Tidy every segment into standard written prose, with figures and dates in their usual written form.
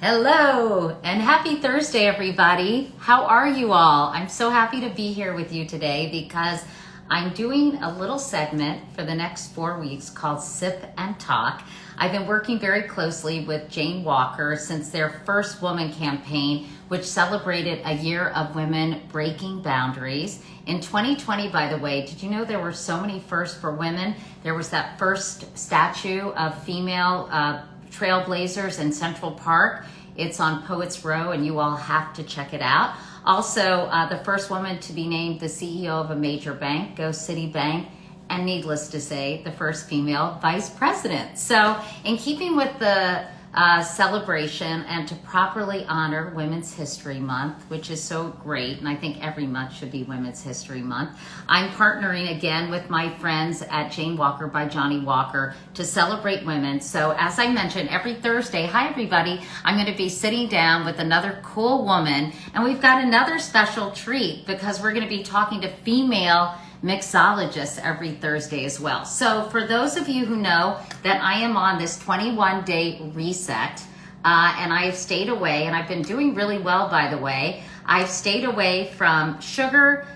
Hello and happy Thursday, everybody. How are you all? I'm so happy to be here with you today because I'm doing a little segment for the next 4 weeks called Sip and Talk. I've been working very closely with Jane Walker since their first woman campaign, which celebrated a year of women breaking boundaries. In 2020, by the way, did you know there were so many firsts for women? There was that first statue of female trailblazers in Central Park. It's on Poets Row and you all have to check it out. Also, the first woman to be named the CEO of a major bank, go Citibank, and needless to say, the first female vice president. So in keeping with the celebration and to properly honor Women's History Month, which is so great, and I think every month should be Women's History Month, I'm partnering again with my friends at Jane Walker by Johnny Walker to celebrate women. So as I mentioned, every Thursday, hi everybody, I'm going to be sitting down with another cool woman, and we've got another special treat because we're going to be talking to female mixologists every Thursday as well. So for those of you who know that I am on this 21-day reset, and I have stayed away, and I've been doing really well, by the way. I've stayed away from sugar,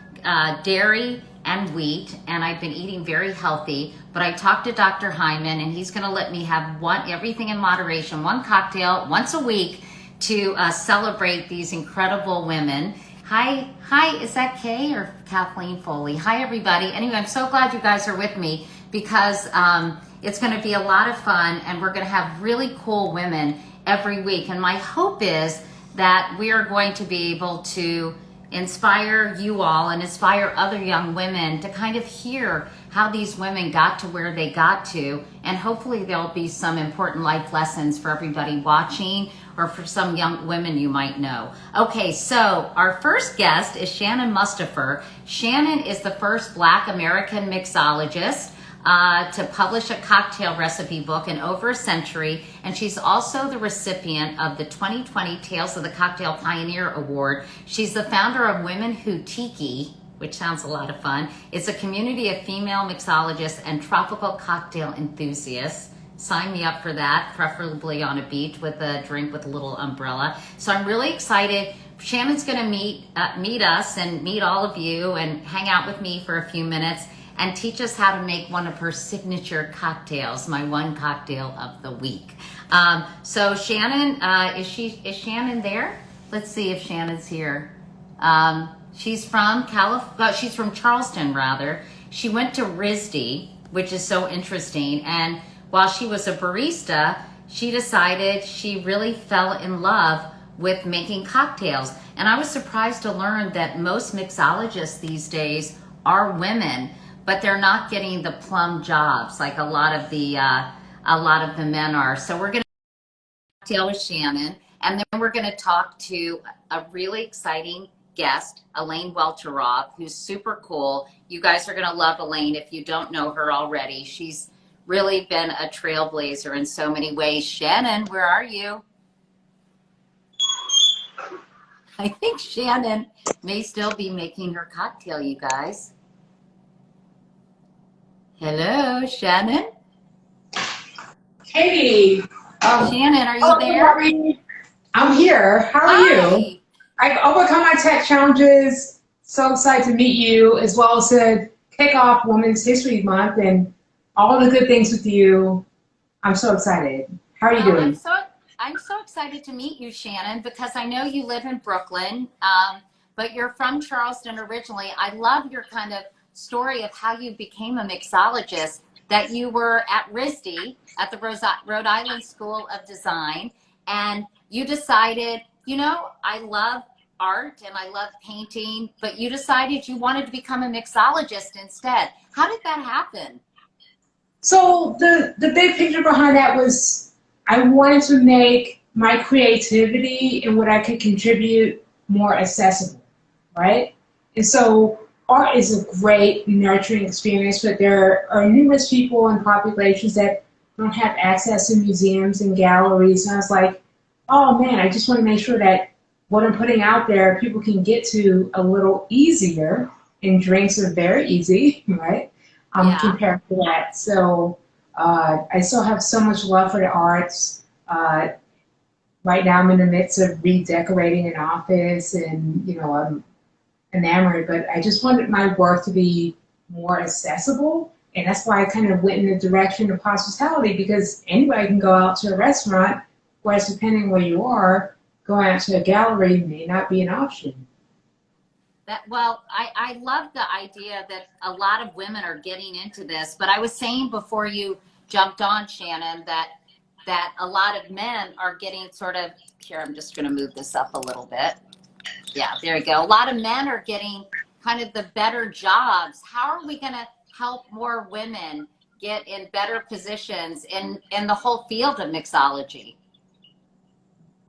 dairy, and wheat, and I've been eating very healthy, but I talked to Dr. Hyman, and he's gonna let me have everything in moderation, one cocktail once a week to celebrate these incredible women. Hi, is that Kay or Kathleen Foley? Hi, everybody. Anyway, I'm so glad you guys are with me because it's going to be a lot of fun and we're going to have really cool women every week. And my hope is that we are going to be able to inspire you all and inspire other young women to kind of hear how these women got to where they got to. And hopefully there'll be some important life lessons for everybody watching or for some young women you might know. Okay, so our first guest is Shannon Mustipher. Shannon is the first Black American mixologist to publish a cocktail recipe book in over a century, and she's also the recipient of the 2020 Tales of the Cocktail Pioneer Award. She's the founder of Women Who Tiki, which sounds a lot of fun. It's a community of female mixologists and tropical cocktail enthusiasts. Sign me up for that, preferably on a beach with a drink with a little umbrella. So I'm really excited. Shannon's gonna meet us and meet all of you and hang out with me for a few minutes and teach us how to make one of her signature cocktails, my one cocktail of the week. So Shannon, is Shannon there? Let's see if Shannon's here. She's from she's from Charleston rather. She went to RISD, which is so interesting, and while she was a barista, she decided she really fell in love with making cocktails. And I was surprised to learn that most mixologists these days are women, but they're not getting the plum jobs like a lot of the men are. So we're gonna cocktail with Shannon, and then we're gonna talk to a really exciting guest, Elaine Welteroth, who's super cool. You guys are gonna love Elaine if you don't know her already. She's really been a trailblazer in so many ways. Shannon, where are you? I think Shannon may still be making her cocktail, you guys. Hello, Shannon? Hey. Shannon, are you there? I'm here. How are Hi. you? I've overcome my tech challenges. So excited to meet you, as well as to kick off Women's History Month and all the good things with you. I'm so excited. How are you doing? I'm so excited to meet you, Shannon, because I know you live in Brooklyn, but you're from Charleston originally. I love your kind of story of how you became a mixologist, that you were at RISD, at the Rhode Island School of Design, and you decided, you know, I love art and I love painting, but you decided you wanted to become a mixologist instead. How did that happen? So the big picture behind that was I wanted to make my creativity and what I could contribute more accessible, right? And so art is a great nurturing experience, but there are numerous people and populations that don't have access to museums and galleries. And I was like, oh man, I just want to make sure that what I'm putting out there, people can get to a little easier, and drinks are very easy, right? Compared to that. So I still have so much love for the arts. right now I'm in the midst of redecorating an office, and I'm enamored, but I just wanted my work to be more accessible. And that's why I kind of went in the direction of hospitality, because anybody can go out to a restaurant, whereas depending where you are, going out to a gallery may not be an option. Well, I love the idea that a lot of women are getting into this, but I was saying before you jumped on, Shannon, that a lot of men are getting sort of, here, I'm just going to move this up a little bit. Yeah, there you go. A lot of men are getting kind of the better jobs. How are we going to help more women get in better positions in the whole field of mixology?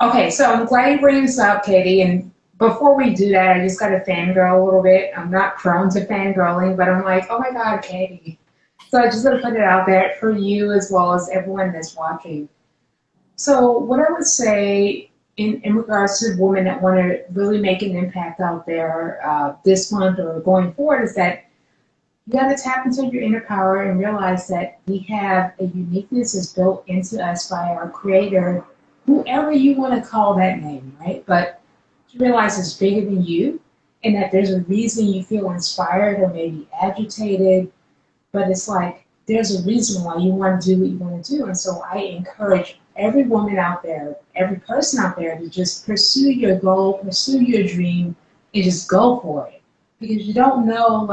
Okay, so I'm glad you bring this up, Katie. And before we do that, I just got to fangirl a little bit. I'm not prone to fangirling, but I'm like, oh my God, Katie. So I just want to put it out there for you as well as everyone that's watching. So what I would say in regards to women that want to really make an impact out there this month or going forward is that you got to tap into your inner power and realize that we have a uniqueness that's built into us by our creator, whoever you want to call that name, right? But you realize it's bigger than you, and that there's a reason you feel inspired or maybe agitated, but it's like there's a reason why you want to do what you want to do. And so I encourage every woman out there, every person out there to just pursue your goal, pursue your dream, and just go for it. Because you don't know,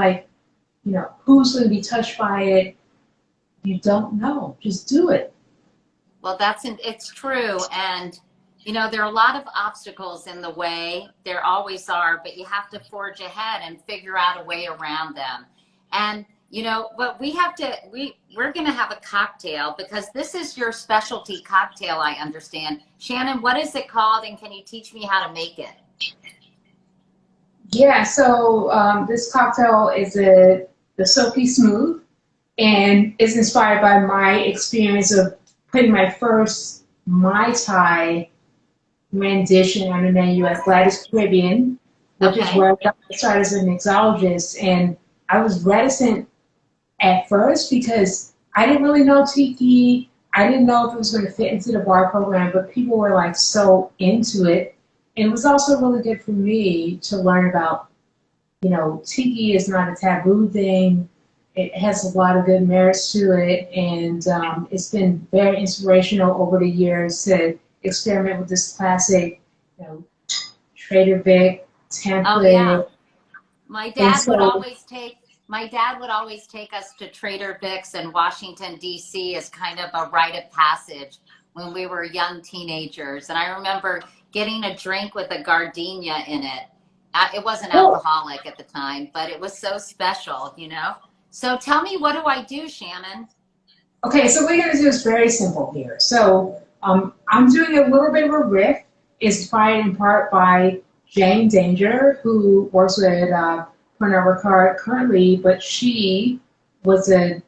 who's going to be touched by it. You don't know. Just do it. Well, it's true. And, there are a lot of obstacles in the way. There always are, but you have to forge ahead and figure out a way around them. And, but we're going to have a cocktail because this is your specialty cocktail, I understand. Shannon, what is it called? And can you teach me how to make it? Yeah, so this cocktail is the Silky Smooth, and it's inspired by my experience of putting my first Mai Tai rendition on the menu at Gladys Caribbean, which is where I got started as a mixologist. And I was reticent at first because I didn't really know tiki. I didn't know if it was going to fit into the bar program, but people were like so into it. And it was also really good for me to learn about, tiki is not a taboo thing. It has a lot of good merits to it, and it's been very inspirational over the years to experiment with this classic, Trader Vic template. Oh yeah, my dad would always take us to Trader Vic's in Washington D.C. as kind of a rite of passage when we were young teenagers, and I remember getting a drink with a gardenia in it. It wasn't alcoholic at the time, but it was so special, So tell me, what do I do, Shannon? Okay, so what you're going to do is very simple here. So I'm doing a little bit of a riff, inspired in part by Jane Danger, who works with Pernod Ricard currently, but she was a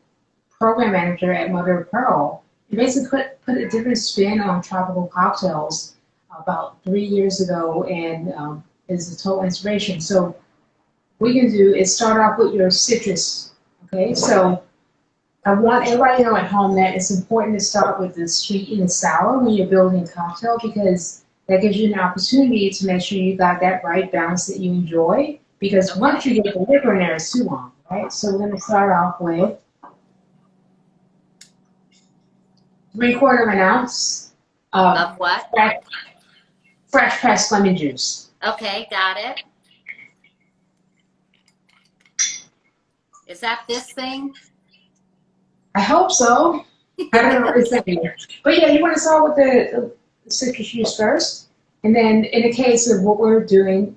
program manager at Mother of Pearl. And basically put a different spin on tropical cocktails about 3 years ago, and is a total inspiration. So what you can do is start off with your citrus. Okay, so I want everybody to know at home that it's important to start with the sweet and the sour when you're building a cocktail, because that gives you an opportunity to make sure you got that right balance that you enjoy. Because once you get the liquor in there, it's too long, right? So we're going to start off with 3/4 ounce Of what? Fresh pressed lemon juice. Okay, got it. Is that this thing? I hope so. I don't know what it's in. But yeah, you want to start with the citrus juice first. And then in the case of what we're doing,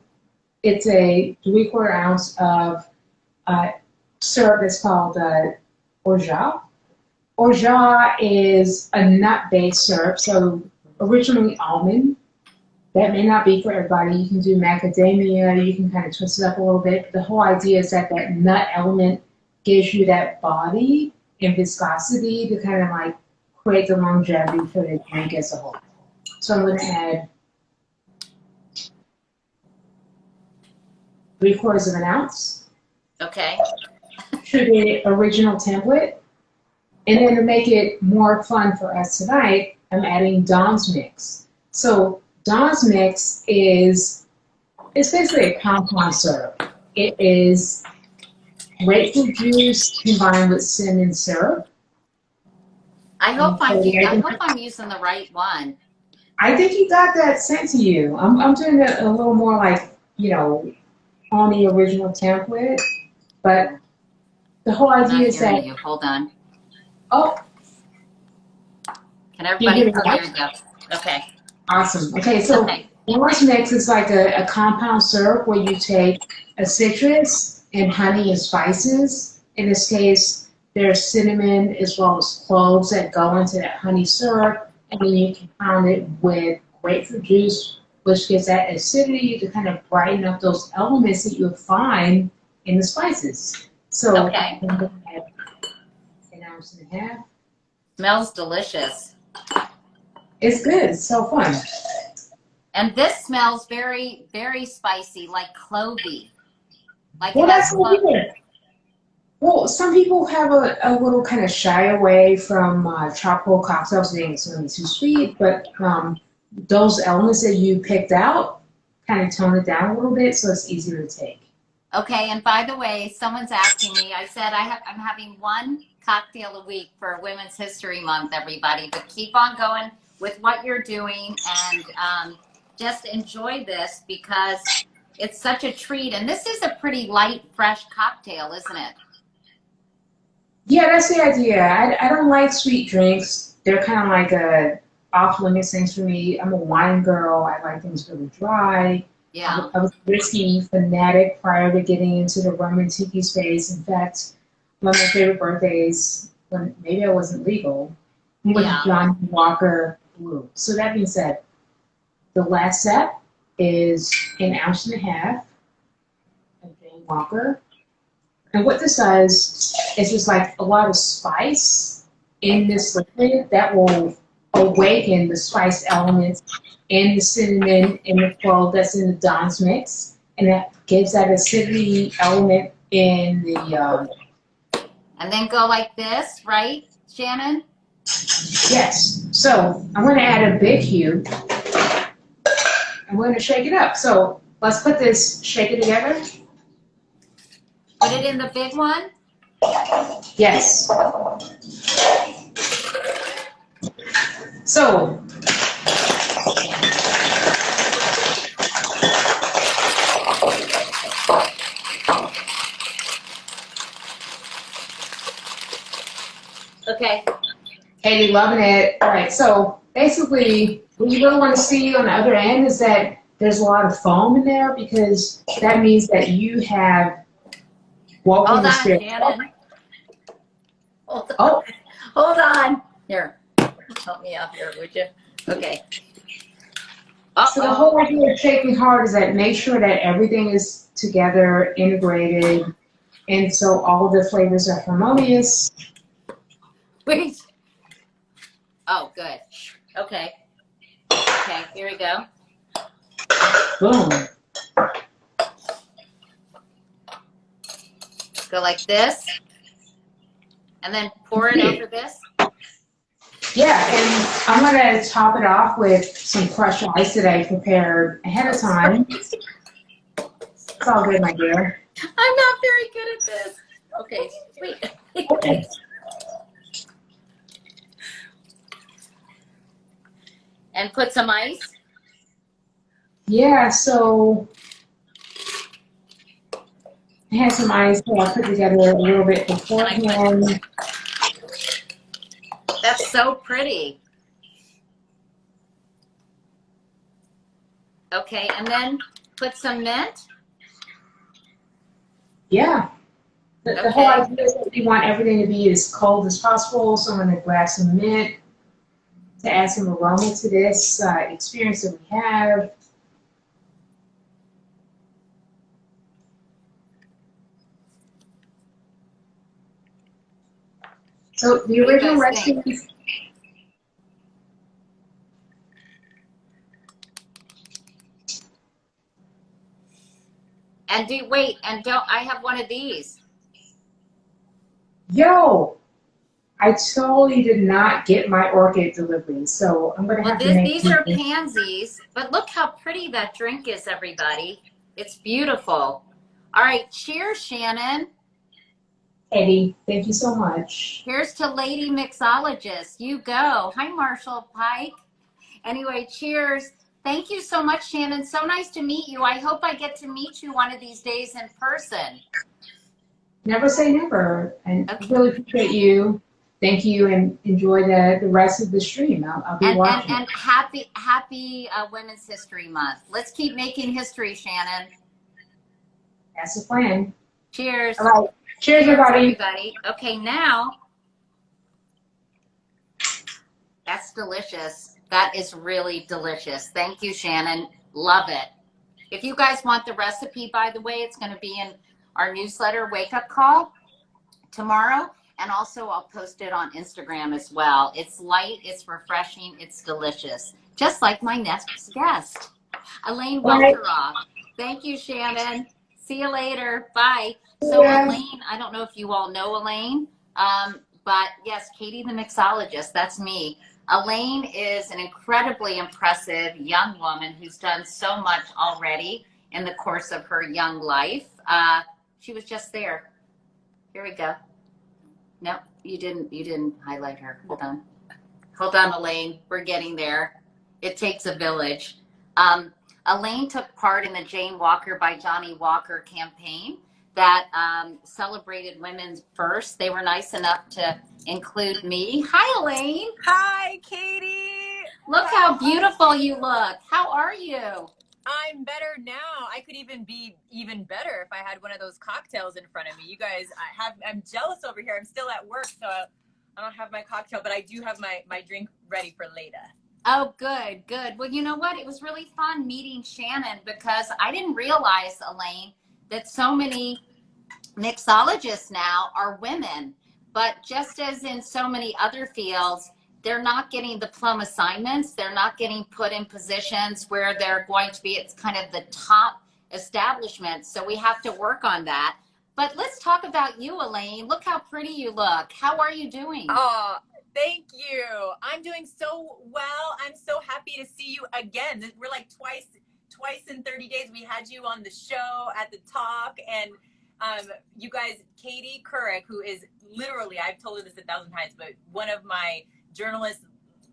it's a 3/4 ounce of syrup that's called orgeat. Orgeat is a nut-based syrup, so originally almond. That may not be for everybody. You can do macadamia, you can kind of twist it up a little bit. But the whole idea is that that nut element gives you that body and viscosity to kind of like create the longevity for the drink as a whole. So I'm going to add 3/4 ounce. Okay. To the original template. And then to make it more fun for us tonight, I'm adding Dawn's Mix. So Dawn's Mix is, it's basically a compound syrup. It is grapefruit juice combined with cinnamon syrup. I hope And I'm using the right one. I think you got that sent to you. I'm doing it a little more like, on the original template, but the whole I'm idea not is hearing that, you. Hold on. oh, Can can you hear everybody? me Oh, now? there you go. Okay. Awesome. Okay, so Okay. orange mix is like a compound syrup where you take a citrus and honey and spices. In this case, there's cinnamon as well as cloves that go into that honey syrup, and then you compound it with grapefruit juice, which gives that acidity to kind of brighten up those elements that you'll find in the spices. So Okay. I'm going to add an ounce and a half. Smells delicious. It's good. It's so fun. And this smells very, very spicy, like clovey. Like it Well, has that's what clove. we did. Well, some people have a little kind of shy away from charcoal cocktails being it's going to be too sweet, but those elements that you picked out kind of tone it down a little bit so it's easier to take. Okay, and by the way, someone's asking me. I said I'm having one cocktail a week for Women's History Month, everybody. But keep on going with what you're doing, and just enjoy this because it's such a treat. And this is a pretty light, fresh cocktail, isn't it? Yeah, that's the idea. I don't like sweet drinks. They're kind of like off limits things for me. I'm a wine girl. I like things really dry. Yeah. I was a whiskey fanatic prior to getting into the rum and tiki space. In fact, one of my favorite birthdays, when maybe I wasn't legal, was Yeah. John Walker Blue. So that being said, the last step is an ounce and a half of Jane Walker. And what this does is just like a lot of spice in this liquid that will awaken the spice elements in the cinnamon and the clove that's in the Dawn's mix. And that gives that acidity element in the, And then go like this, right, Shannon? yes. So I'm going to add a big cube. I'm going to shake it up. So let's put this, shake it together. Put it in the big one. Yes. So, Okay. Katie, loving it. All right, so basically, what you really want to see on the other end is that there's a lot of foam in there because that means that you have woken Hold the on, spirit. Shannon. Hold on. Oh, Hold on. Here. Help me out here, would you? Okay. so the whole idea of shaking hard is that make sure that everything is together, integrated, and so all of the flavors are harmonious. Wait. Oh, good. Okay. Okay, here we go. Boom. Go like this. And then pour it over this. Yeah, and I'm going to top it off with some crushed ice that I prepared ahead of time. It's all good, my dear. I'm not very good at this. Okay, wait. Okay. And put some ice. Yeah, so I had some ice that I put together a little bit beforehand. That's so pretty. Okay, and then put some mint. Yeah. The whole idea is that we want everything to be as cold as possible, so I'm going to grab some mint to add some aroma to this experience that we have. So the What do you original guys think? recipe. And I have one of these. Yo, I totally did not get my orchid delivery, so I'm gonna Well, have to make these are something. pansies, but look how pretty that drink is, everybody. It's beautiful. All right, cheers, Shannon. Eddie, thank you so much. Here's to Lady Mixologist. You go. Hi, Marshall Pike. Anyway, cheers. Thank you so much, Shannon. So nice to meet you. I hope I get to meet you one of these days in person. Never say never, and I Okay. really appreciate you. Thank you, and enjoy the rest of the stream. I'll be watching. And happy Women's History Month. Let's keep making history, Shannon. That's the plan. Cheers. All right. Cheers, Cheers, everybody. everybody. Okay, now that's delicious. That is really delicious. Thank you, Shannon. Love it. If you guys want the recipe, by the way, it's going to be in our newsletter, Wake Up Call, tomorrow. And also I'll post it on Instagram as well. It's light, it's refreshing, it's delicious. Just like my next guest, Elaine All right. Welteroth. Thank you, Shannon. See you later. Bye. So Yeah. Elaine, I don't know if you all know Elaine, but yes, Katie the mixologist, that's me. Elaine is an incredibly impressive young woman who's done so much already in the course of her young life. She was just there. Here we go. No, you didn't highlight her. Hold on, Elaine. We're getting there. It takes a village. Elaine took part in the Jane Walker by Johnny Walker campaign that celebrated women's first. They were nice enough to include me. Hi, Elaine. Hi, Katie. Look how beautiful you look. How are you? I'm better now. I could even be even better if I had one of those cocktails in front of me. You guys, I'm jealous over here. I'm still at work, so I don't have my cocktail, but I do have my drink ready for later. Oh, good, good. Well, you know what? It was really fun meeting Shannon because I didn't realize, Elaine, that so many mixologists now are women. But just as in so many other fields, they're not getting the plum assignments. They're not getting put in positions where they're going to be, it's kind of the top establishment. So we have to work on that. But let's talk about you, Elaine. Look how pretty you look. How are you doing? Oh, thank you. I'm doing so well. I'm so happy to see you again. We're like twice in 30 days. We had you on the show at the talk, and you guys, Katie Couric, who is literally, I've told her this 1,000 times, but one of my journalist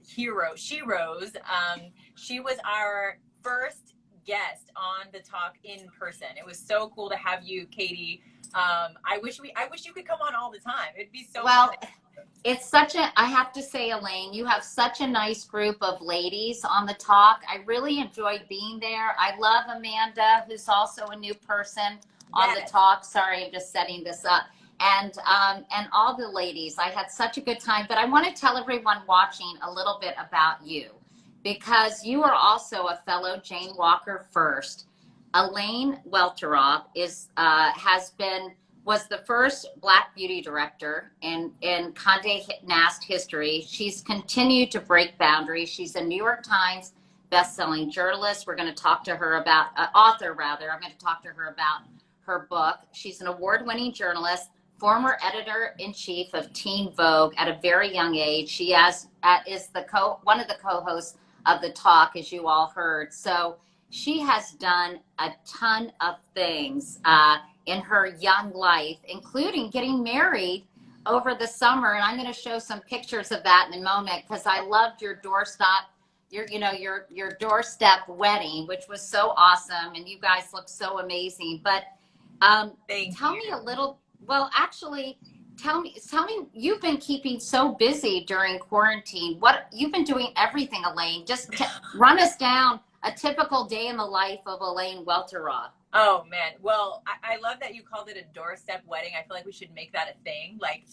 heroes, she was our first guest on the talk in person. It was so cool to have you, Katie. I wish you could come on all the time. It'd be so fun. It's such a, I have to say, Elaine, you have such a nice group of ladies on the talk. I really enjoyed being there. I love Amanda, who's also a new person on the talk. Sorry, I'm just setting this up. And all the ladies, I had such a good time. But I want to tell everyone watching a little bit about you, because you are also a fellow Jane Walker First. Elaine Welteroth was the first Black beauty director in Condé Nast history. She's continued to break boundaries. She's a New York Times best-selling journalist. We're going to talk to her about, author rather. I'm going to talk to her about her book. She's an award-winning journalist, former editor-in-chief of Teen Vogue at a very young age. She is one of the co-hosts of the talk, as you all heard. So she has done a ton of things in her young life, including getting married over the summer. And I'm going to show some pictures of that in a moment, because I loved your doorstep, your doorstep wedding, which was so awesome. And you guys look so amazing. But tell me a little, well, actually, tell me, you've been keeping so busy during quarantine. What you've been doing everything, Elaine. Just run us down a typical day in the life of Elaine Welteroth. Oh man, well, I love that you called it a doorstep wedding. I feel like we should make that a thing, like,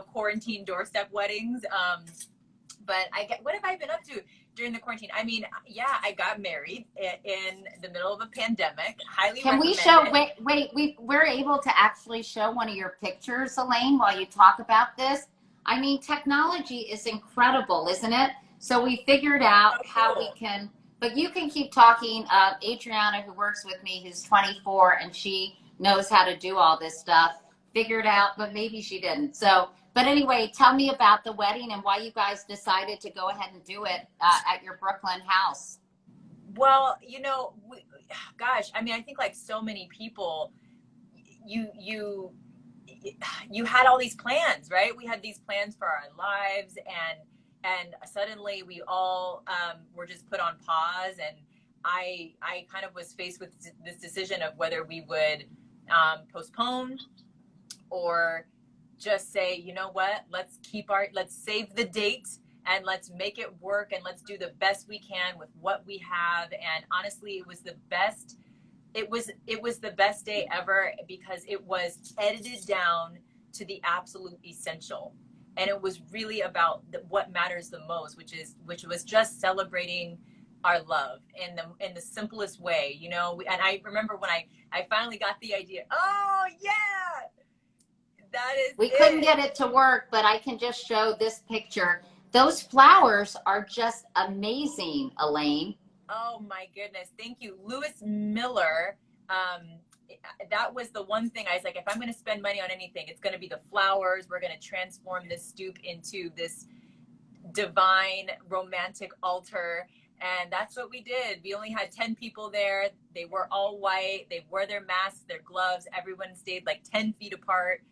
quarantine doorstep weddings. But what have I been up to during the quarantine? I mean, yeah, I got married in the middle of a pandemic. Highly Can we show, we're able to actually show one of your pictures, Elaine, while you talk about this? I mean, technology is incredible, isn't it? So we figured out how we can, but you can keep talking. Adriana, who works with me, who's 24, and she knows how to do all this stuff, figured out, but maybe she didn't. So, but anyway, tell me about the wedding and why you guys decided to go ahead and do it at your Brooklyn house. Well, you know, gosh, I mean, I think like so many people, you had all these plans, right? We had these plans for our lives, and suddenly we all were just put on pause, and I kind of was faced with this decision of whether we would postpone or just say, you know what, let's save the date and let's make it work, and let's do the best we can with what we have. And honestly, it was the best day ever, because it was edited down to the absolute essential, and it was really about what matters the most, which was just celebrating our love in the simplest way, you know. And I remember when I finally got the idea. Oh yeah, that is. We couldn't get it to work, but I can just show this picture. Those flowers are just amazing, Elaine. Oh my goodness. Thank you. Lewis Miller. That was the one thing I was like, if I'm going to spend money on anything, it's going to be the flowers. We're going to transform this stoop into this divine romantic altar. And that's what we did. We only had 10 people there. They were all white. They wore their masks, their gloves. Everyone stayed like 10 feet apart.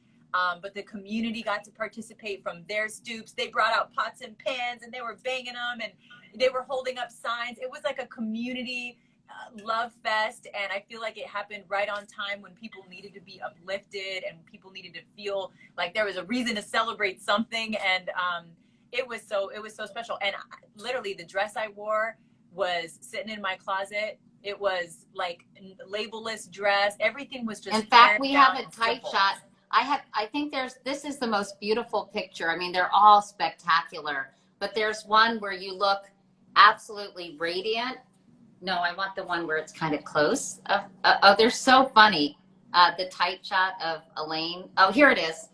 But the community got to participate from their stoops. They brought out pots and pans, and they were banging them, and they were holding up signs. It was like a community love fest, and I feel like it happened right on time when people needed to be uplifted and people needed to feel like there was a reason to celebrate something. And it was so special. And literally, the dress I wore was sitting in my closet. It was like labelless dress. Everything was just. In fact, we have a tight shot. I think this is the most beautiful picture. I mean, they're all spectacular, but there's one where you look absolutely radiant. No, I want the one where it's kind of close. Oh, they're so funny. The tight shot of Elaine. Oh, here it is.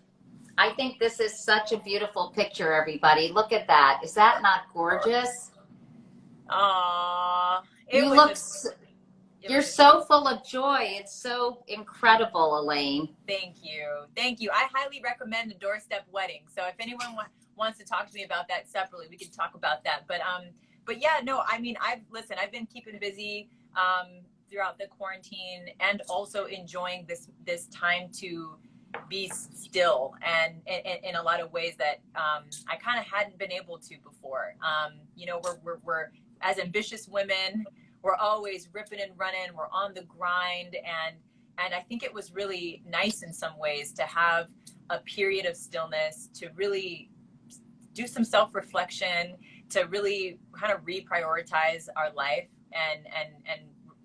I think this is such a beautiful picture, everybody. Look at that. Is that not gorgeous? Aww. You're so full of joy. It's so incredible, Elaine. Thank you. Thank you. I highly recommend a doorstep wedding. So if anyone wants to talk to me about that separately, we can talk about that. But yeah, no, I mean, I've been keeping busy throughout the quarantine, and also enjoying this time to be still, and in a lot of ways that I kind of hadn't been able to before. You know, we're as ambitious women. We're always ripping and running. We're on the grind. And I think it was really nice in some ways to have a period of stillness, to really do some self-reflection, to really kind of reprioritize our life, and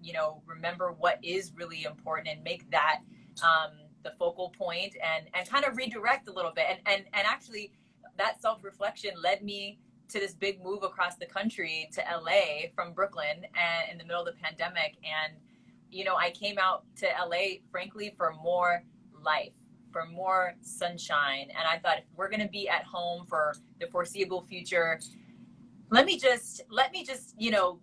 you know, remember what is really important, and make that the focal point, and kind of redirect a little bit. And actually, that self-reflection led me to this big move across the country to LA from Brooklyn, and in the middle of the pandemic. And, you know, I came out to LA, frankly, for more life, for more sunshine. And I thought, if we're going to be at home for the foreseeable future, let me just, you know,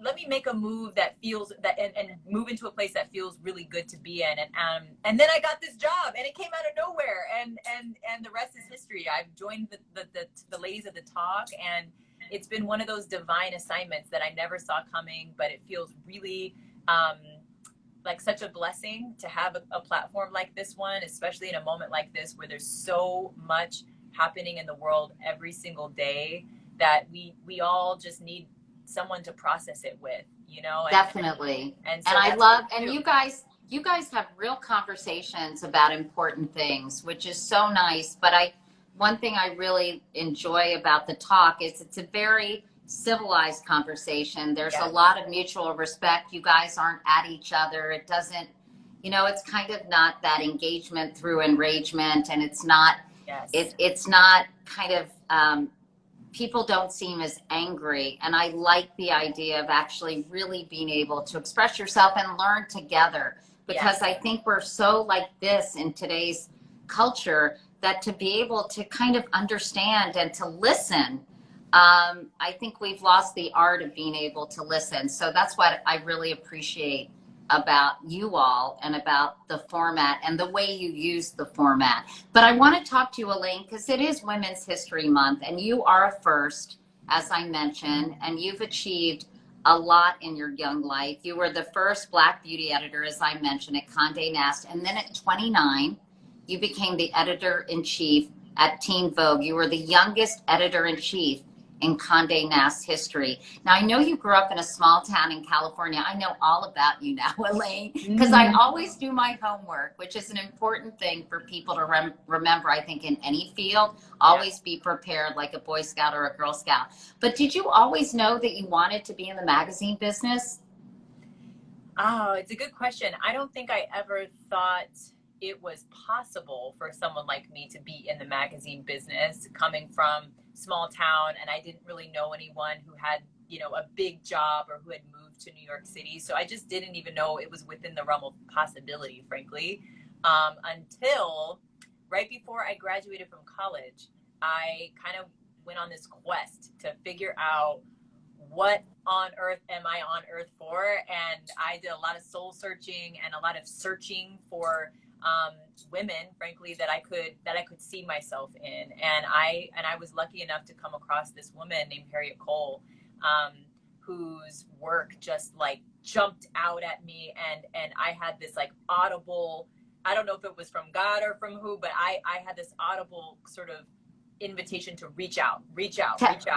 let me make a move that feels that, and move into a place that feels really good to be in. And then I got this job, and it came out of nowhere, and the rest is history. I've joined the ladies of the talk, and it's been one of those divine assignments that I never saw coming, but it feels really like such a blessing to have a platform like this one, especially in a moment like this, where there's so much happening in the world every single day that we all just need someone to process it with, you know. Definitely. And I love, and you guys have real conversations about important things, which is so nice. But one thing I really enjoy about the talk is it's a very civilized conversation. There's a lot of mutual respect. You guys aren't at each other. It doesn't, you know, it's kind of not that engagement through enragement, and it's not, it's not kind of, people don't seem as angry. And I like the idea of actually really being able to express yourself and learn together, because I think we're so like this in today's culture, that to be able to kind of understand and to listen, I think we've lost the art of being able to listen. So that's what I really appreciate about you all and about the format and the way you use the format. But I want to talk to you, Elaine, because it is Women's History Month, and you are a first, as I mentioned, and you've achieved a lot in your young life. You were the first Black beauty editor, as I mentioned, at Condé Nast, and then at 29, you became the editor-in-chief at Teen Vogue. You were the youngest editor-in-chief in Condé Nast history. Now, I know you grew up in a small town in California. I know all about you now, Elaine, because I always do my homework, which is an important thing for people to remember, I think, in any field. Always be prepared, like a Boy Scout or a Girl Scout. But did you always know that you wanted to be in the magazine business? Oh, it's a good question. I don't think I ever thought it was possible for someone like me to be in the magazine business, coming from small town, and I didn't really know anyone who had, you know, a big job or who had moved to New York City. So I just didn't even know it was within the realm of possibility, frankly, until right before I graduated from college. I kind of went on this quest to figure out what on earth am I on earth for, and I did a lot of soul searching and a lot of searching for women, frankly, that I could see myself in. And I was lucky enough to come across this woman named Harriet Cole, whose work just like jumped out at me, and I had this like audible, I don't know if it was from God or from who, but I had this audible sort of invitation to reach out.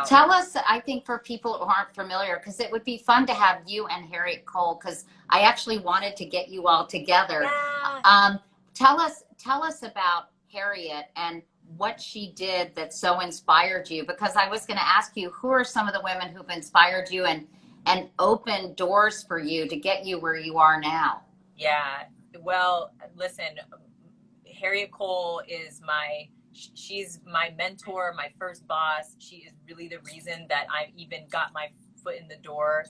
Tell us, I think, for people who aren't familiar, because it would be fun to have you and Harriet Cole, because I actually wanted to get you all together. Yeah. Tell us about Harriet and what she did that so inspired you, because I was going to ask you, who are some of the women who've inspired you and opened doors for you to get you where you are now? Yeah, well, listen, Harriet Cole is she's my mentor, my first boss. She is really the reason that I even got my foot in the door.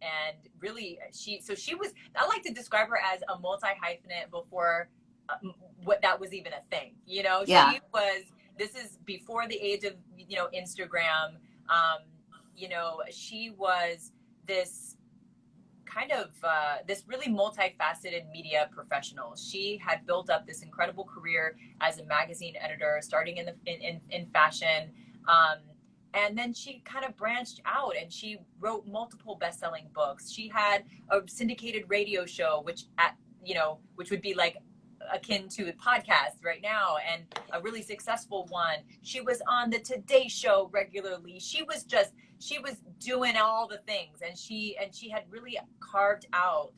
And really, she was, I like to describe her as a multi-hyphenate before what that was even a thing, you know. Yeah. This is before the age of, you know, Instagram. You know, she was this kind of this really multifaceted media professional. She had built up this incredible career as a magazine editor, starting in fashion, and then she kind of branched out and she wrote multiple best-selling books. She had a syndicated radio show, which would be like akin to a podcast right now, and a really successful one. She was on the Today Show regularly. She was doing all the things, and she had really carved out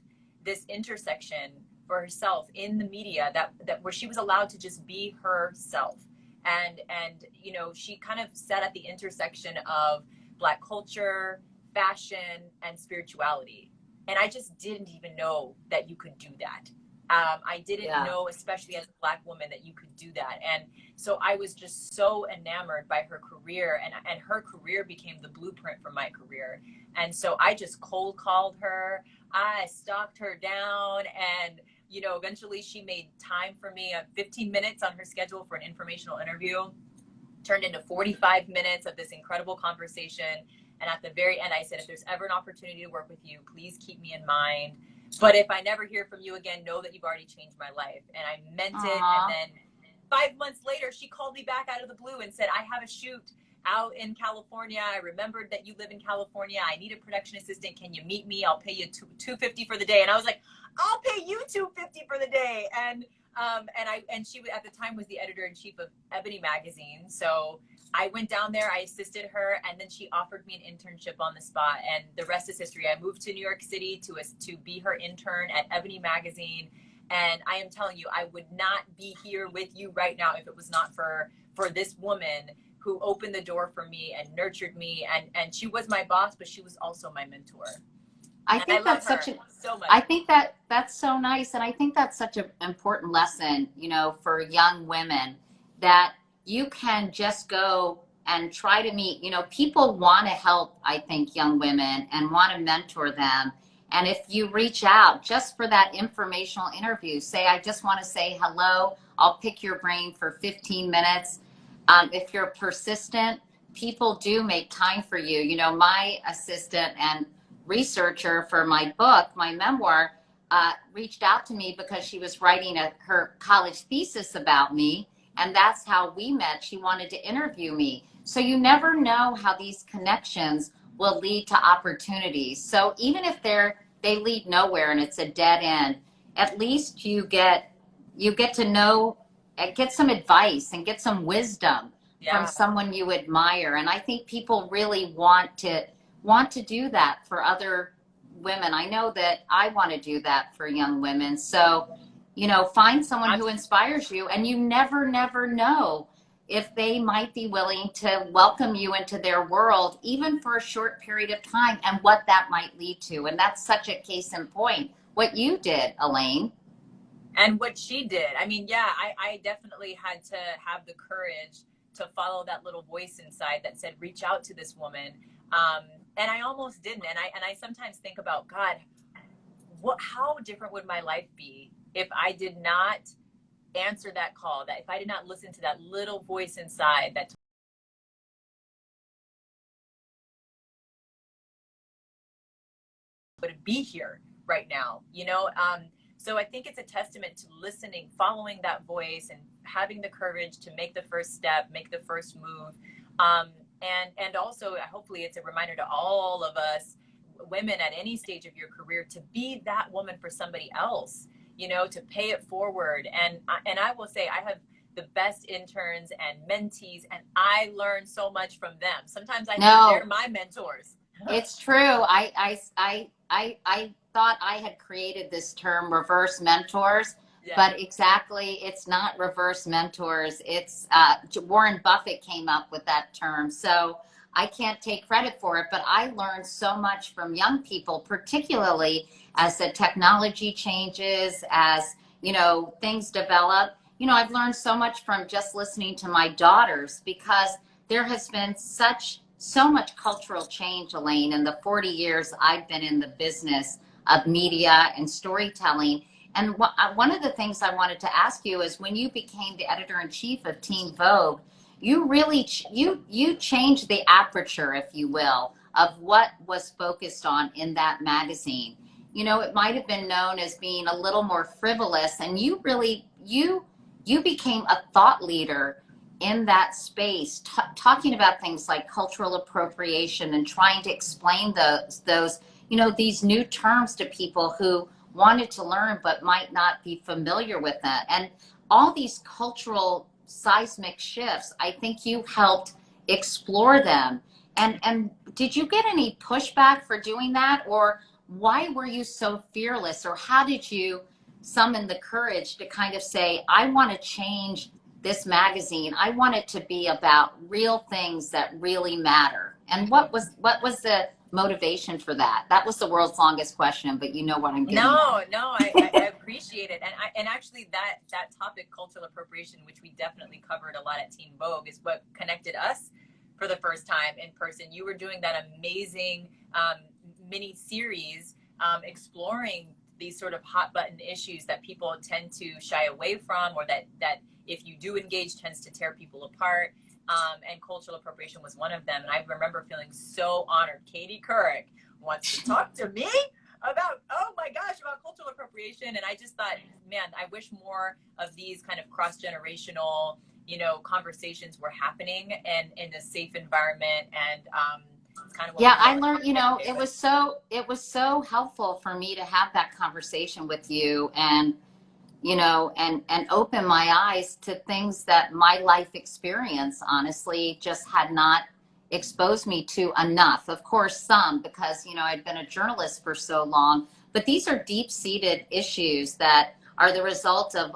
this intersection for herself in the media that where she was allowed to just be herself. And you know, she kind of sat at the intersection of Black culture, fashion, and spirituality. And I just didn't even know that you could do that. I didn't know, especially as a Black woman, that you could do that. And so I was just so enamored by her career, and her career became the blueprint for my career. And so I just cold called her. I stalked her down, and, you know, eventually she made time for me, 15 minutes on her schedule for an informational interview, turned into 45 minutes of this incredible conversation. And at the very end, I said, if there's ever an opportunity to work with you, please keep me in mind. But if I never hear from you again, know that you've already changed my life. And I meant it. And then 5 months later, she called me back out of the blue and said, I have a shoot out in California. I remembered that you live in California. I need a production assistant. Can you meet me? I'll pay you $250 for the day. And I was like, I'll pay you $250 for the day. And she at the time was the editor-in-chief of Ebony magazine. So I went down there, I assisted her, and then she offered me an internship on the spot, and the rest is history. I moved to New York City to be her intern at Ebony magazine, and I am telling you, I would not be here with you right now if it was not for this woman who opened the door for me and nurtured me, and she was my boss, but she was also my mentor. I think that's so much. I think that's so nice, and I think that's such an important lesson, you know, for young women, that you can just go and try to meet, you know, people want to help, I think, young women and want to mentor them. And if you reach out just for that informational interview, say, I just want to say hello, I'll pick your brain for 15 minutes. If you're persistent, people do make time for you. You know, my assistant and researcher for my book, my memoir, reached out to me because she was writing her college thesis about me. And that's how we met. She wanted to interview me. So you never know how these connections will lead to opportunities. So even if they lead nowhere and it's a dead end, at least you get to know and get some advice and get some wisdom from someone you admire. And I think people really want to do that for other women. I know that I want to do that for young women. So, find someone who inspires you, and you never know if they might be willing to welcome you into their world, even for a short period of time, and what that might lead to. And that's such a case in point, what you did, Elaine. And what she did. I mean, yeah, I definitely had to have the courage to follow that little voice inside that said, reach out to this woman. And I almost didn't. And I sometimes think about, God, how different would my life be if I did not answer that call, that if I did not listen to that little voice inside that would be here right now, So I think it's a testament to listening, following that voice, and having the courage to make the first step, make the first move. And also, hopefully, it's a reminder to all of us, women at any stage of your career, to be that woman for somebody else, to pay it forward. And I will say, I have the best interns and mentees, and I learn so much from them. Sometimes I think they're my mentors. It's true. I thought I had created this term, reverse mentors, but exactly, it's not reverse mentors. It's Warren Buffett came up with that term. So I can't take credit for it, but I learned so much from young people, particularly as the technology changes, as, things develop. I've learned so much from just listening to my daughters, because there has been so much cultural change, Elaine, in the 40 years I've been in the business of media and storytelling. And one of the things I wanted to ask you is, when you became the editor-in-chief of Teen Vogue, you really you changed the aperture, if you will, of what was focused on in that magazine. It might have been known as being a little more frivolous, and you really you became a thought leader in that space, talking about things like cultural appropriation and trying to explain those these new terms to people who wanted to learn but might not be familiar with that. And all these cultural seismic shifts, I think you helped explore them. And did you get any pushback for doing that, or why were you so fearless, or how did you summon the courage to kind of say, I want to change this magazine. I want it to be about real things that really matter. And what was the motivation for that? That was the world's longest question, but you know what I'm getting at. No, I appreciate it. And actually that topic, cultural appropriation, which we definitely covered a lot at Teen Vogue, is what connected us for the first time in person. You were doing that amazing mini series exploring these sort of hot button issues that people tend to shy away from, or that if you do engage, tends to tear people apart. And cultural appropriation was one of them. And I remember feeling so honored. Katie Couric wants to talk to me about, oh my gosh, about cultural appropriation. And I just thought, man, I wish more of these kind of cross-generational, conversations were happening, and in a safe environment. And it's kind of what I learned, it was so helpful for me to have that conversation with you, and and open my eyes to things that my life experience, honestly, just had not exposed me to enough. Of course, some, because, I'd been a journalist for so long, but these are deep-seated issues that are the result of,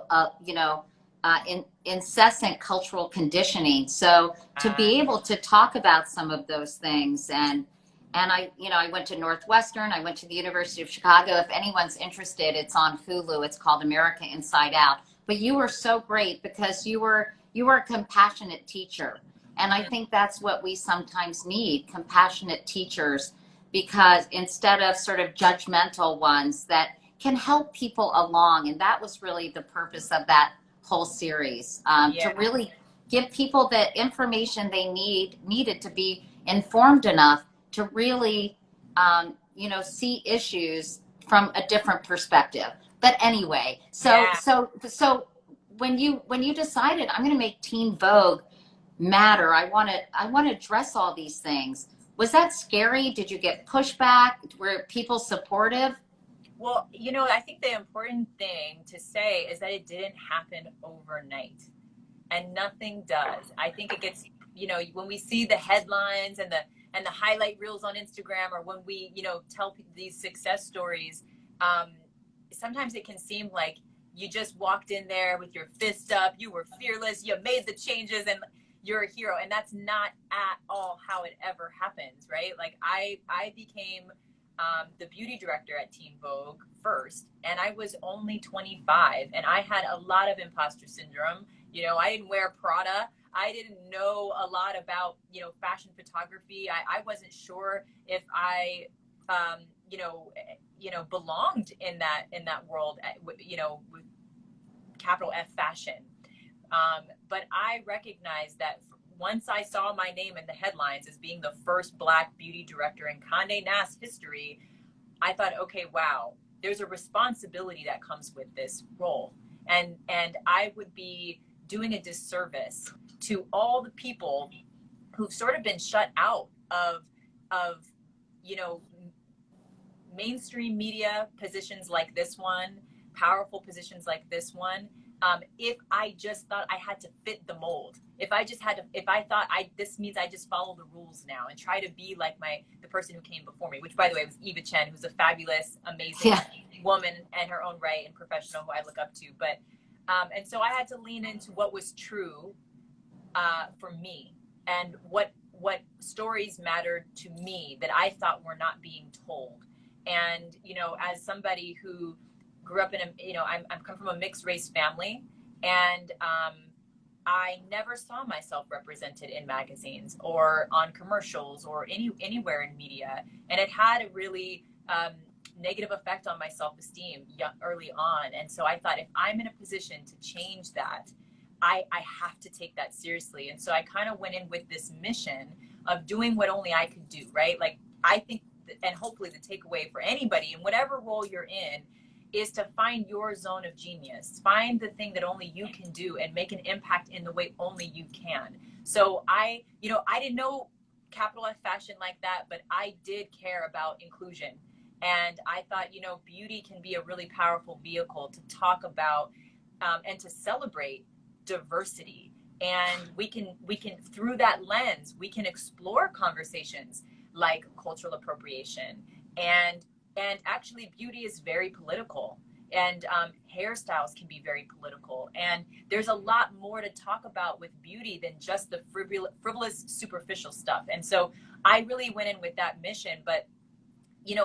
incessant cultural conditioning. So to be able to talk about some of those things, and I went to Northwestern, I went to the University of Chicago. If anyone's interested, it's on Hulu. It's called America Inside Out. But you were so great because you were a compassionate teacher. And I think that's what we sometimes need, compassionate teachers, because instead of sort of judgmental ones that can help people along. And that was really the purpose of that whole series, to really give people the information they needed to be informed enough to really, see issues from a different perspective. But anyway, so Yeah. so when you decided I'm going to make Teen Vogue matter, I want to address all these things. Was that scary? Did you get pushback? Were people supportive? Well, I think the important thing to say is that it didn't happen overnight, and nothing does. I think it gets, when we see the headlines and the highlight reels on Instagram, or when we, tell these success stories, um, sometimes it can seem like you just walked in there with your fist up, you were fearless, you made the changes, and you're a hero. And that's not at all how it ever happens, right? Like I became the beauty director at Teen Vogue first, and I was only 25, and I had a lot of imposter syndrome. I didn't wear Prada. I didn't know a lot about, fashion photography. I wasn't sure if I, belonged in that world, with capital F fashion. But I recognized that once I saw my name in the headlines as being the first Black beauty director in Condé Nast history, I thought, okay, wow, there's a responsibility that comes with this role. And I would be doing a disservice to all the people who've sort of been shut out of mainstream media positions like this one, powerful positions like this one. If I just thought I had to fit the mold, if I thought this means I just follow the rules now and try to be like the person who came before me, which by the way was Eva Chen, who's a fabulous, amazing woman in her own right and professional who I look up to. But and so I had to lean into what was true for me, and what stories mattered to me that I thought were not being told. And as somebody who grew up in I'm come from a mixed race family, and I never saw myself represented in magazines or on commercials or anywhere in media, and it had a really negative effect on my self-esteem early on. And so I thought, if I'm in a position to change that, I have to take that seriously. And so I kind of went in with this mission of doing what only I could do, right? Like, I think, and hopefully the takeaway for anybody in whatever role you're in, is to find your zone of genius. Find the thing that only you can do and make an impact in the way only you can. So I didn't know capital F fashion like that, but I did care about inclusion. And I thought, beauty can be a really powerful vehicle to talk about and to celebrate diversity. And we can through that lens, we can explore conversations like cultural appropriation, and actually beauty is very political, and hairstyles can be very political, and there's a lot more to talk about with beauty than just the frivolous superficial stuff. And so I really went in with that mission. But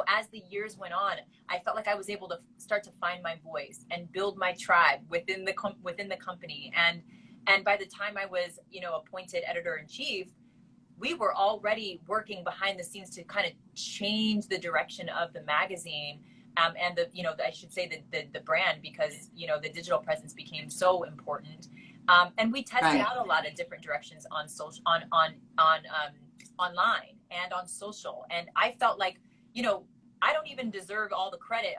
as the years went on, I felt like I was able to start to find my voice and build my tribe within the company. And by the time I was, appointed editor-in-chief, we were already working behind the scenes to kind of change the direction of the magazine, and I should say the brand, because the digital presence became so important. And we tested out a lot of different directions on social, on online and on social. And I felt like, I don't even deserve all the credit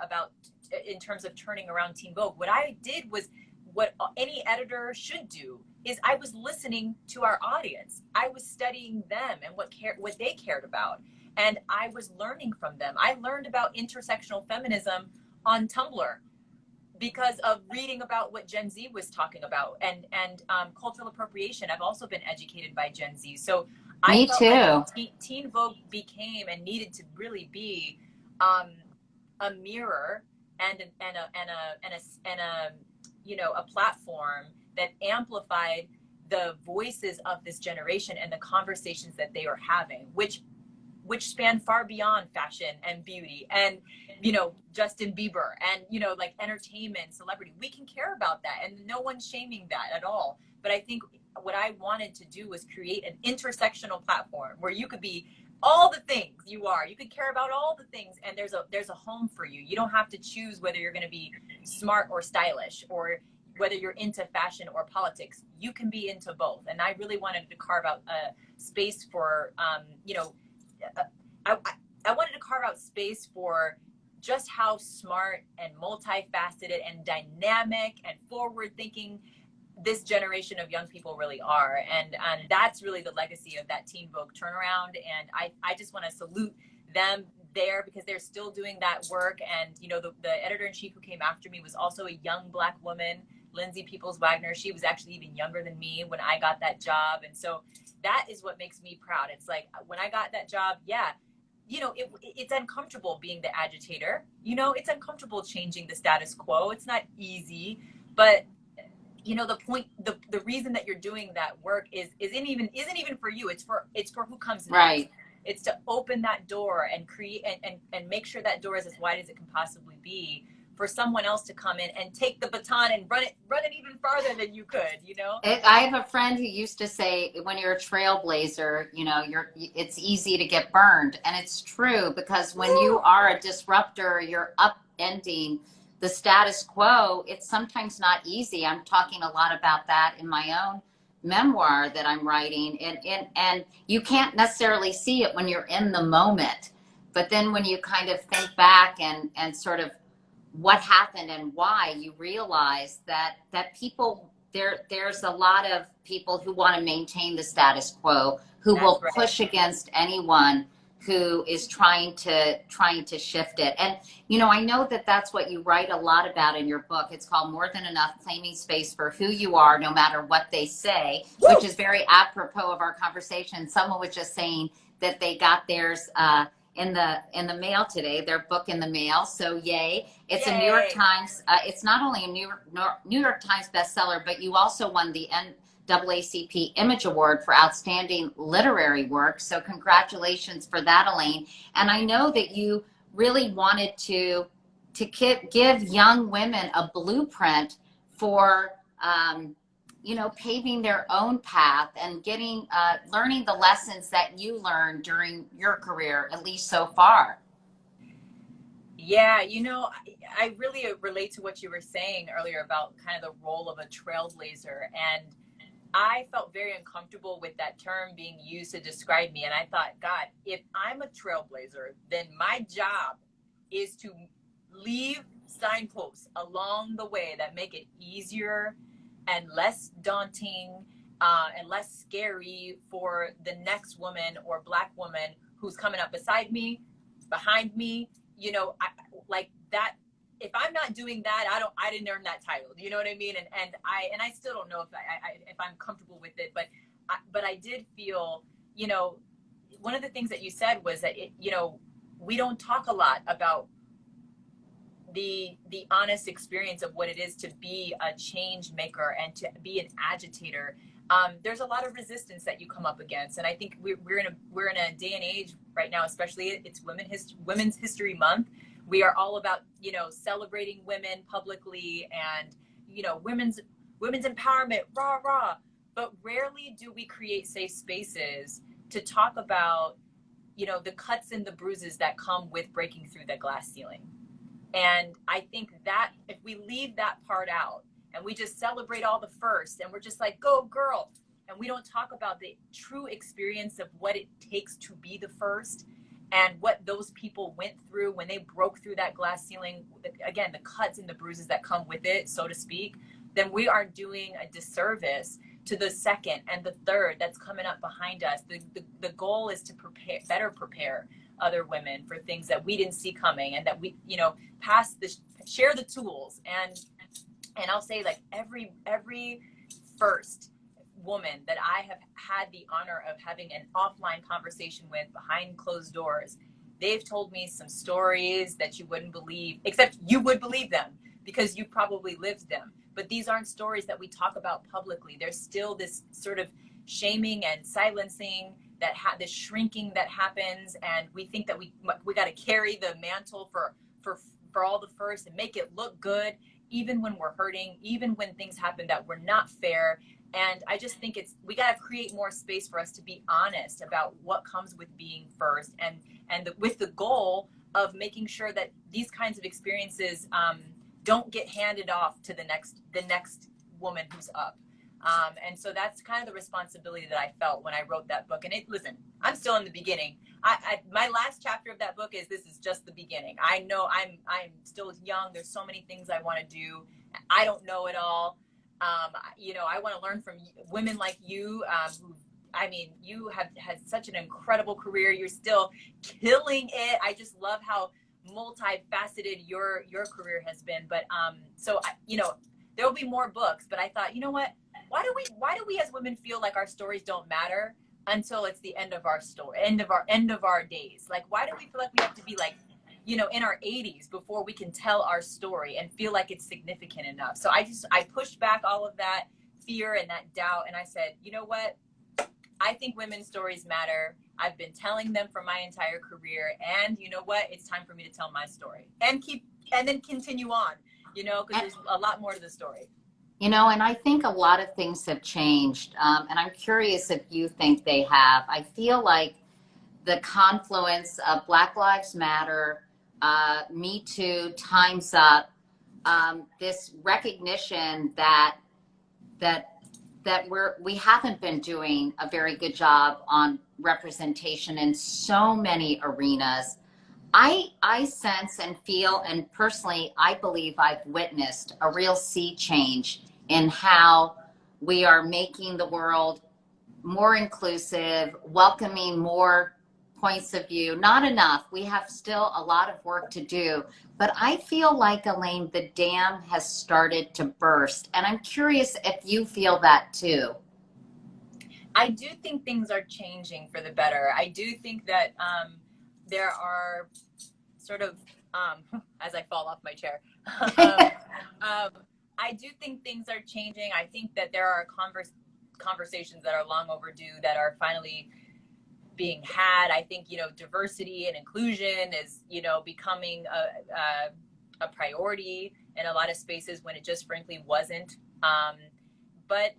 in terms of turning around Teen Vogue. What I did was what any editor should do, is I was listening to our audience. I was studying them and what they cared about. And I was learning from them. I learned about intersectional feminism on Tumblr because of reading about what Gen Z was talking about, and cultural appropriation. I've also been educated by Gen Z. So I felt like Teen Vogue became and needed to really be a mirror and a platform that amplified the voices of this generation and the conversations that they are having, which span far beyond fashion and beauty and Justin Bieber and like entertainment, celebrity. We can care about that, and no one's shaming that at all. But I think what I wanted to do was create an intersectional platform where you could be all the things you are. You could care about all the things, and there's a home for you. You don't have to choose whether you're going to be smart or stylish, or whether you're into fashion or politics. You can be into both. And I really wanted to carve out a space for I wanted to carve out space for just how smart and multifaceted and dynamic and forward thinking this generation of young people really are. And that's really the legacy of that Teen Vogue turnaround. And I just want to salute them there, because they're still doing that work. And, you know, the editor-in-chief who came after me was also a young Black woman, Lindsay Peoples-Wagner. She was actually even younger than me when I got that job. And so that is what makes me proud. It's like, when I got that job, yeah, you know, it's uncomfortable being the agitator. You know, it's uncomfortable changing the status quo. It's not easy, but you know, the reason that you're doing that work isn't even for you. It's for who comes next. Right. It's to open that door and create and make sure that door is as wide as it can possibly be for someone else to come in and take the baton and run it even farther than you could, you know? I have a friend who used to say, when you're a trailblazer, you know, it's easy to get burned. And it's true, because when you are a disruptor, you're upending the status quo. It's sometimes not easy. I'm talking a lot about that in my own memoir that I'm writing. And you can't necessarily see it when you're in the moment. But then when you kind of think back and sort of what happened and why, you realize that people, there's a lot of people who want to maintain the status quo, who That's will right. push against anyone who is trying to shift it. And you know, I know that that's what you write a lot about in your book. It's called More Than Enough: Claiming Space for Who You Are, No Matter What They Say, which is very apropos of our conversation. Someone was just saying that they got theirs in the mail today, their book in the mail. So yay. It's a New York Times. It's not only a New York Times bestseller, but you also won the NAACP Image Award for Outstanding Literary Work. So congratulations for that, Elaine. And I know that you really wanted to give young women a blueprint for you know, paving their own path and getting learning the lessons that you learned during your career, at least so far. Yeah, you know, I really relate to what you were saying earlier about kind of the role of a trailblazer. And I felt very uncomfortable with that term being used to describe me. And I thought, God, if I'm a trailblazer, then my job is to leave signposts along the way that make it easier and less daunting and less scary for the next woman or Black woman who's coming up beside me, behind me. You know, like that. If I'm not doing that, I didn't earn that title. You know what I mean? And I still don't know if I'm comfortable with it, but I did feel, you know, one of the things that you said was that you know, we don't talk a lot about the honest experience of what it is to be a change maker and to be an agitator. There's a lot of resistance that you come up against, and I think we're in a day and age right now, especially it's Women's History Month. We are all about, you know, celebrating women publicly and, you know, women's empowerment, rah rah. But rarely do we create safe spaces to talk about, you know, the cuts and the bruises that come with breaking through the glass ceiling. And I think that if we leave that part out and we just celebrate all the first and we're just like, go girl, and we don't talk about the true experience of what it takes to be the first and what those people went through when they broke through that glass ceiling, again, the cuts and the bruises that come with it, so to speak, then we are doing a disservice to the second and the third that's coming up behind us. The goal is to better prepare other women for things that we didn't see coming, and that we, you know, share the tools. And I'll say, like, every first woman that I have had the honor of having an offline conversation with behind closed doors, they've told me some stories that you wouldn't believe, except you would believe them because you probably lived them. But these aren't stories that we talk about publicly. There's still this sort of shaming and silencing, that this shrinking that happens, and we think that we got to carry the mantle for all the first and make it look good, even when we're hurting, even when things happen that were not fair. And I just think we got to create more space for us to be honest about what comes with being first, and with the goal of making sure that these kinds of experiences don't get handed off to the next woman who's up. And so that's kind of the responsibility that I felt when I wrote that book. And listen, I'm still in the beginning. My last chapter of that book is, this is just the beginning. I know I'm still young. There's so many things I want to do. I don't know it all. I want to learn from women like you, you have had such an incredible career. You're still killing it. I just love how multifaceted your career has been. But there will be more books. But I thought, you know what? Why do we as women feel like our stories don't matter until it's the end of our story, end of our days? Like, why do we feel like we have to be like, in our 80s before we can tell our story and feel like it's significant enough? So I pushed back all of that fear and that doubt, and I said, you know what? I think women's stories matter. I've been telling them for my entire career, and you know what? It's time for me to tell my story and then continue on, because there's a lot more to the story. And I think a lot of things have changed, and I'm curious if you think they have. I feel like the confluence of Black Lives Matter, Me Too, Time's Up, this recognition that we haven't been doing a very good job on representation in so many arenas. I sense and feel, and personally, I believe I've witnessed a real sea change in how we are making the world more inclusive, welcoming more points of view. Not enough. We have still a lot of work to do. But I feel like, Elaine, the dam has started to burst. And I'm curious if you feel that too. I do think things are changing for the better. I do think that there are sort of, as I fall off my chair, I do think things are changing. I think that there are conversations that are long overdue that are finally being had. I think, diversity and inclusion is, becoming a priority in a lot of spaces when it just frankly wasn't. But,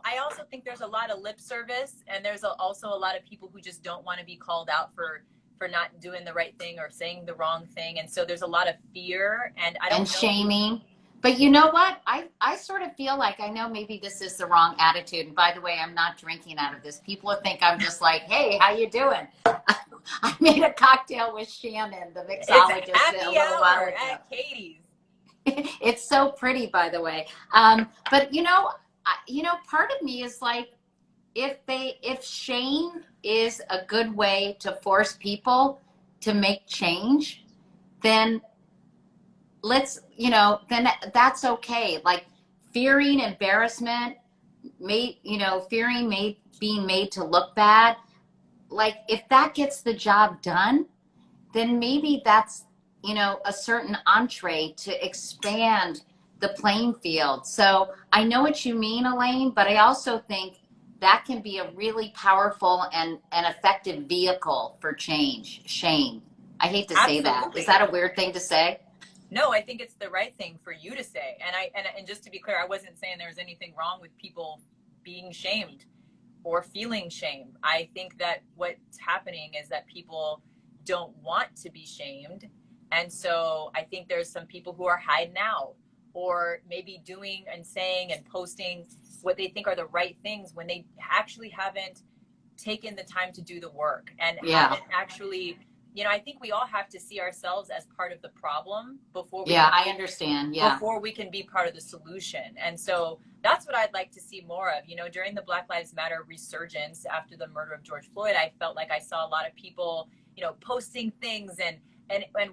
I also think there's a lot of lip service, and there's also a lot of people who just don't want to be called out for not doing the right thing or saying the wrong thing. And so there's a lot of fear and shaming. But you know what? I sort of feel like, I know maybe this is the wrong attitude. And by the way, I'm not drinking out of this. People think I'm just like, hey, how you doing? I made a cocktail with Shannon, the mixologist, it's a a little while ago. at Katie's. It's so pretty, by the way. But part of me is like, if shame is a good way to force people to make change, then then that's okay. Like, fearing embarrassment, fearing being made to look bad, like, if that gets the job done, then maybe that's, a certain entree to expand the playing field. So I know what you mean, Elaine, but I also think that can be a really powerful and effective vehicle for change. Shame. I hate to say that. Is that a weird thing to say? No, I think it's the right thing for you to say. And just to be clear, I wasn't saying there was anything wrong with people being shamed or feeling shame. I think that what's happening is that people don't want to be shamed. And so I think there's some people who are hiding out, or maybe doing and saying and posting what they think are the right things when they actually haven't taken the time to do the work and haven't actually, I think we all have to see ourselves as part of the problem before we I understand. Before we can be part of the solution. And so that's what I'd like to see more of. During the Black Lives Matter resurgence after the murder of George Floyd, I felt like I saw a lot of people, posting things and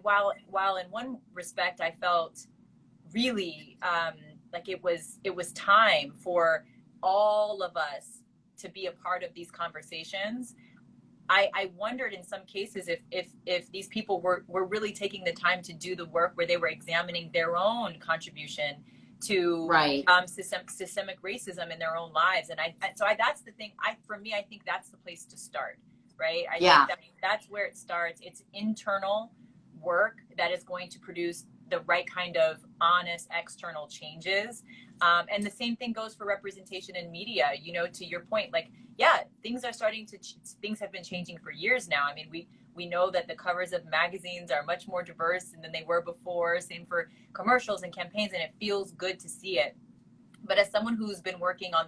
while in one respect I felt really like it was time for all of us to be a part of these conversations. I wondered in some cases if these people were really taking the time to do the work where they were examining their own contribution to systemic racism in their own lives. And that's the thing. For me, I think that's the place to start, right? I think that's where it starts. It's internal work that is going to produce the right kind of honest external changes. And the same thing goes for representation in media. To your point, like, things have been changing for years now. I mean, we know that the covers of magazines are much more diverse than they were before. Same for commercials and campaigns, and it feels good to see it. But as someone who's been working on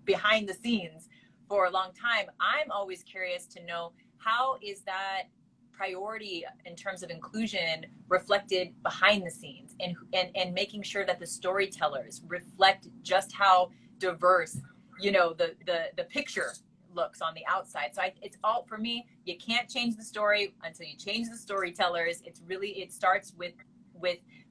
behind the scenes for a long time. I'm always curious to know, how is that priority in terms of inclusion reflected behind the scenes, and making sure that the storytellers reflect just how diverse, you know, the picture looks on the outside. So it's all, for me, you can't change the story until you change the storytellers. It's really, it starts with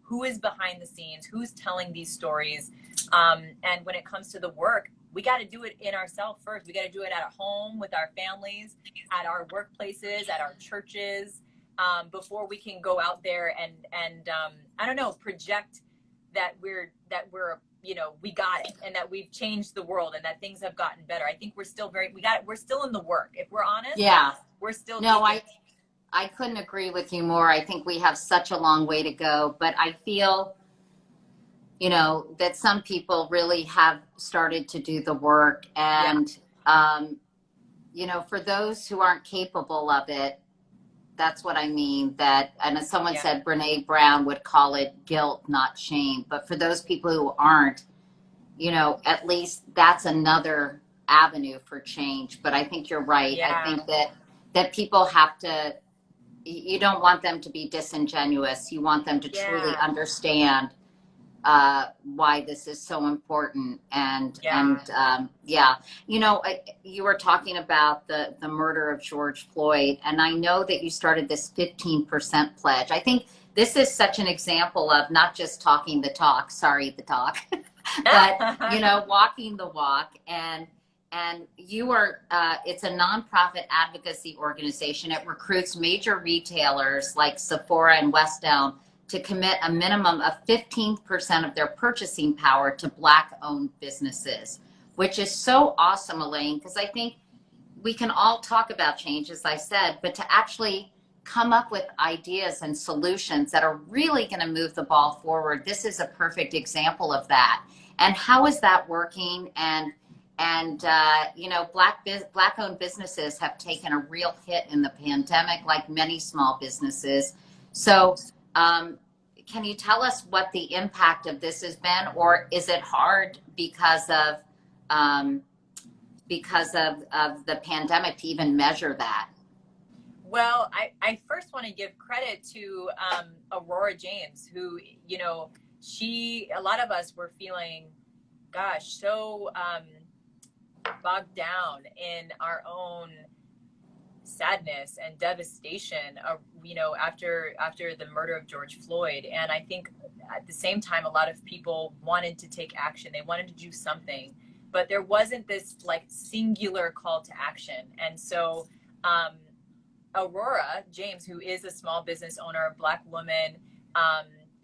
who is behind the scenes, who's telling these stories. And when it comes to the work, we got to do it in ourselves first. We got to do it at home with our families, at our workplaces, at our churches, before we can go out there and I don't know, project that we're you know, we got it, and that we've changed the world, and that things have gotten better. I think we're still we're still in the work. If we're honest, Yeah. we're still. No, I couldn't agree with you more. I think we have such a long way to go, but I feel, you know, that some people really have started to do the work, and you know, for those who aren't capable of it, that's what I mean. That, and as someone said, Brene Brown would call it guilt, not shame. But for those people who aren't, you know, at least that's another avenue for change. But I think you're right. I think that people have to, you don't want them to be disingenuous. You want them to truly understand why this is so important. And you know, you were talking about the murder of George Floyd, and I know that you started this 15% pledge. I think this is such an example of not just talking the talk, but, you know, walking the walk. And you are, it's a nonprofit advocacy organization. It recruits major retailers like Sephora and West Elm to commit a minimum of 15% of their purchasing power to Black-owned businesses, which is so awesome, Elaine, because I think we can all talk about change, as I said, but to actually come up with ideas and solutions that are really going to move the ball forward. This is a perfect example of that. And how is that working? And you know, Black-owned businesses have taken a real hit in the pandemic, like many small businesses. So, can you tell us what the impact of this has been, or is it hard because of the pandemic to even measure that? Well, I first want to give credit to Aurora James, who, you know, a lot of us were feeling, gosh, so bogged down in our own sadness and devastation, you know, after the murder of George Floyd. And I think at the same time, a lot of people wanted to take action. They wanted to do something, but there wasn't this like singular call to action. And so Aurora James, who is a small business owner, a Black woman,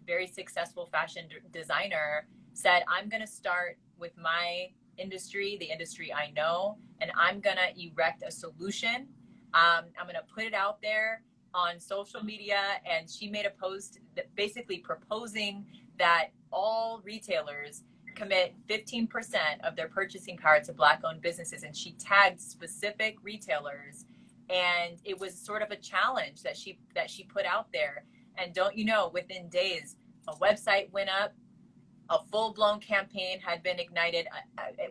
very successful fashion designer, said, I'm going to start with my industry, the industry I know, and I'm going to erect a solution. I'm going to put it out there on social media. And she made a post that basically proposing that all retailers commit 15% of their purchasing power to Black-owned businesses. And she tagged specific retailers. And it was sort of a challenge that she put out there. And don't you know, within days, a website went up, a full-blown campaign had been ignited.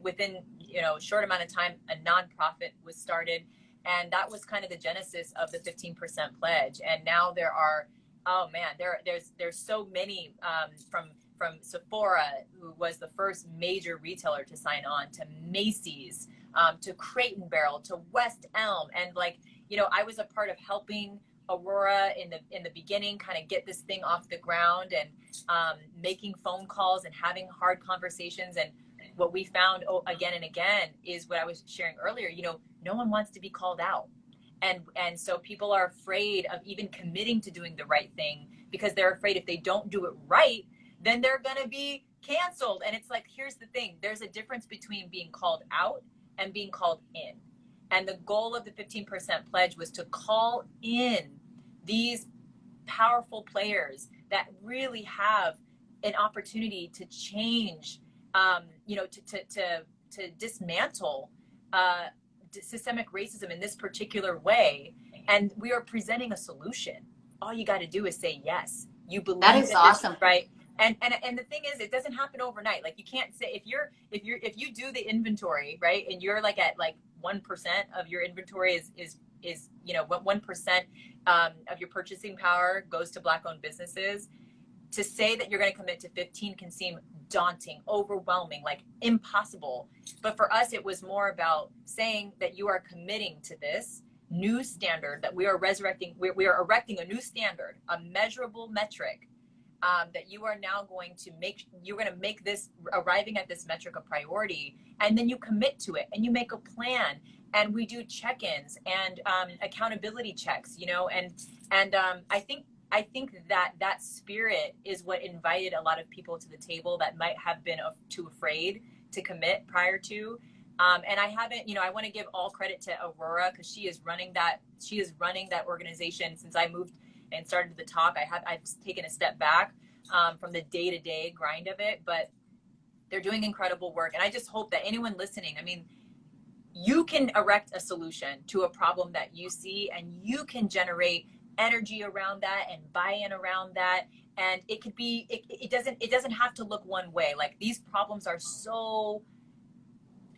Within, you know, a short amount of time, a nonprofit was started. And that was kind of the genesis of the 15% pledge. And now there are, oh man, there's so many, from Sephora, who was the first major retailer to sign on, to Macy's, to Crate and Barrel, to West Elm. And like, you know, I was a part of helping Aurora in the beginning, kind of get this thing off the ground, and making phone calls and having hard conversations. And what we found again and again is what I was sharing earlier. You know, no one wants to be called out, and so people are afraid of even committing to doing the right thing, because they're afraid if they don't do it right, then they're gonna be canceled. And it's like, here's the thing: there's a difference between being called out and being called in. And the goal of the 15% pledge was to call in these powerful players that really have an opportunity to change, you know, to dismantle systemic racism in this particular way. And we are presenting a solution. All you got to do is say yes. You believe That is awesome, right? And the thing is, it doesn't happen overnight. Like you can't say if you do the inventory, right, and you're like at like 1% of your inventory is what 1% of your purchasing power goes to Black-owned businesses. To say that you're going to commit to 15 can seem daunting, overwhelming, like impossible. But for us, it was more about saying that you are committing to this new standard, that we are resurrecting, we are erecting a new standard, a measurable metric, that you are now going to make this, arriving at this metric, a priority, and then you commit to it and you make a plan, and we do check-ins and accountability checks, and I think that spirit is what invited a lot of people to the table that might have been too afraid to commit prior to. And I haven't, I want to give all credit to Aurora, because she is running that organization since I moved and started the talk. I've taken a step back from the day-to-day grind of it, but they're doing incredible work. And I just hope that anyone listening, you can erect a solution to a problem that you see, and you can generate energy around that and buy-in around that. And it could be, it doesn't have to look one way. Like, these problems are so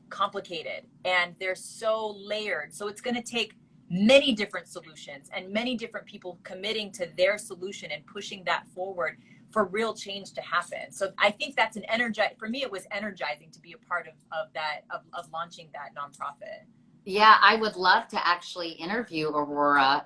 complicated and they're so layered. So it's going to take many different solutions and many different people committing to their solution and pushing that forward for real change to happen. So I think that's for me, it was energizing to be a part of launching that nonprofit. Yeah, I would love to actually interview Aurora,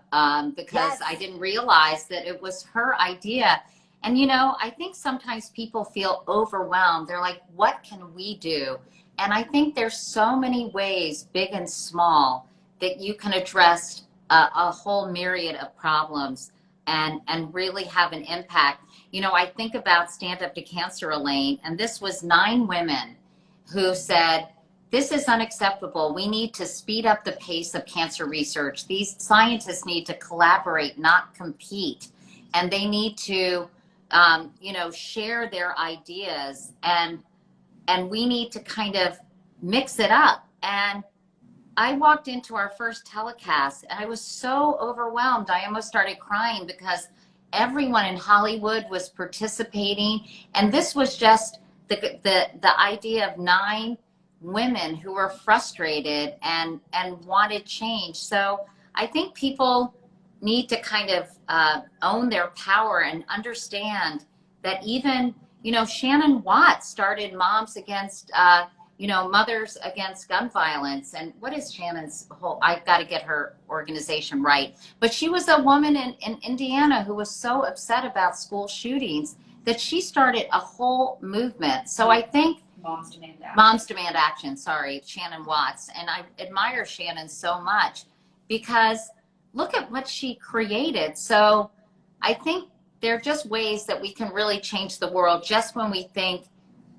because Yes. I didn't realize that it was her idea. And, I think sometimes people feel overwhelmed. They're like, what can we do? And I think there's so many ways, big and small, that you can address a whole myriad of problems and really have an impact. I think about Stand Up to Cancer, Elaine, and this was 9 women who said, this is unacceptable. We need to speed up the pace of cancer research. These scientists need to collaborate, not compete. And they need to, share their ideas, and we need to kind of mix it up. And I walked into our first telecast and I was so overwhelmed. I almost started crying because everyone in Hollywood was participating. And this was just the idea of 9 women who were frustrated and wanted change. So I think people need to kind of own their power and understand that even, Shannon Watts started Moms Against, Mothers Against Gun Violence. And what is Shannon's I've got to get her organization right. But she was a woman in Indiana who was so upset about school shootings that she started a whole movement. So I think Moms Demand Action. Moms Demand Action, sorry, Shannon Watts. And I admire Shannon so much because look at what she created. So I think there are just ways that we can really change the world just when we think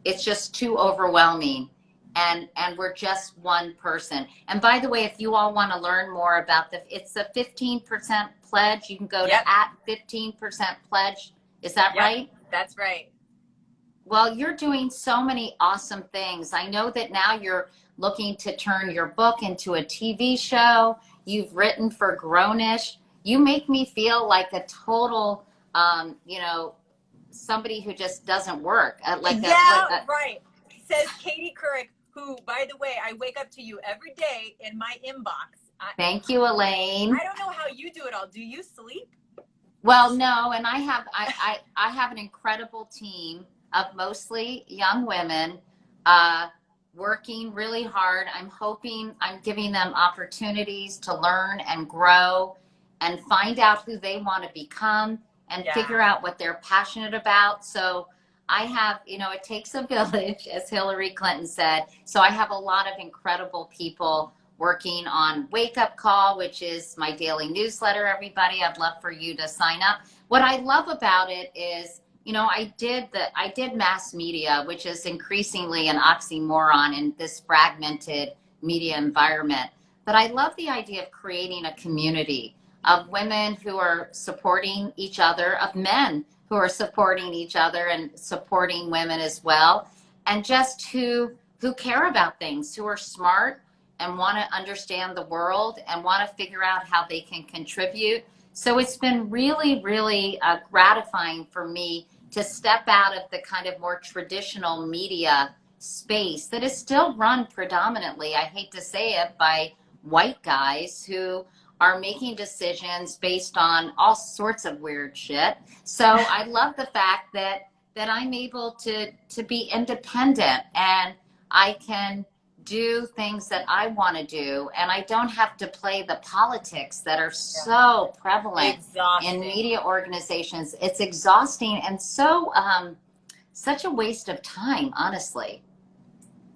it's just too overwhelming and we're just one person. And by the way, if you all want to learn more about it's a 15% pledge. You can go to at 15% pledge. Is that right? That's right. Well, you're doing so many awesome things. I know that now you're looking to turn your book into a TV show. You've written for Grownish. You make me feel like a total, somebody who just doesn't work. Right. Says Katie Couric, who, by the way, I wake up to you every day in my inbox. Thank you, Elaine. I don't know how you do it all. Do you sleep? Well, no, and I have an incredible team of mostly young women working really hard. I'm giving them opportunities to learn and grow and find out who they want to become and figure out what they're passionate about. So I have, it takes a village, as Hillary Clinton said. So I have a lot of incredible people working on Wake Up Call, which is my daily newsletter, everybody. I'd love for you to sign up. What I love about it is, I did mass media, which is increasingly an oxymoron in this fragmented media environment. But I love the idea of creating a community of women who are supporting each other, of men who are supporting each other and supporting women as well, and just who care about things, who are smart and want to understand the world and want to figure out how they can contribute. So it's been really, really gratifying for me to step out of the kind of more traditional media space that is still run predominantly, I hate to say it, by white guys who are making decisions based on all sorts of weird shit. So I love the fact that I'm able to be independent, and I can do things that I want to do, and I don't have to play the politics that are so prevalent in media organizations. It's exhausting and so such a waste of time, honestly.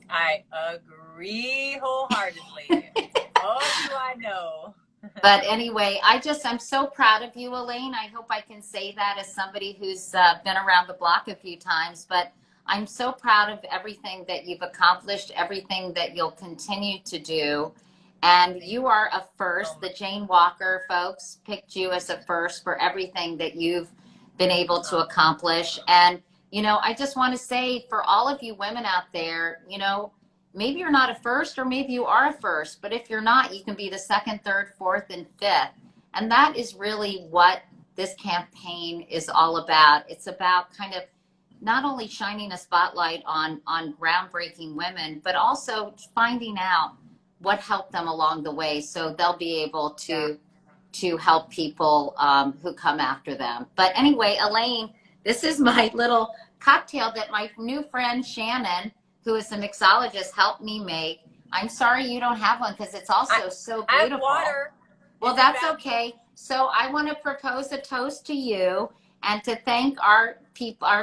I agree wholeheartedly. Oh, do I know? But anyway, I'm so proud of you, Elaine. I hope I can say that as somebody who's been around the block a few times, but I'm so proud of everything that you've accomplished, everything that you'll continue to do. And you are a first. The Jane Walker folks picked you as a first for everything that you've been able to accomplish. And, you know, I just want to say for all of you women out there, you know, maybe you're not a first, or maybe you are a first, but if you're not, you can be the second, third, fourth, and fifth. And that is really what this campaign is all about. It's about kind of not only shining a spotlight on groundbreaking women, but also finding out what helped them along the way, so they'll be able to help people who come after them. But anyway, Elaine, this is my little cocktail that my new friend Shannon, who is a mixologist, helped me make. I'm sorry you don't have one because it's also so beautiful. I have water. Well, that's okay. So I want to propose a toast to you and to thank our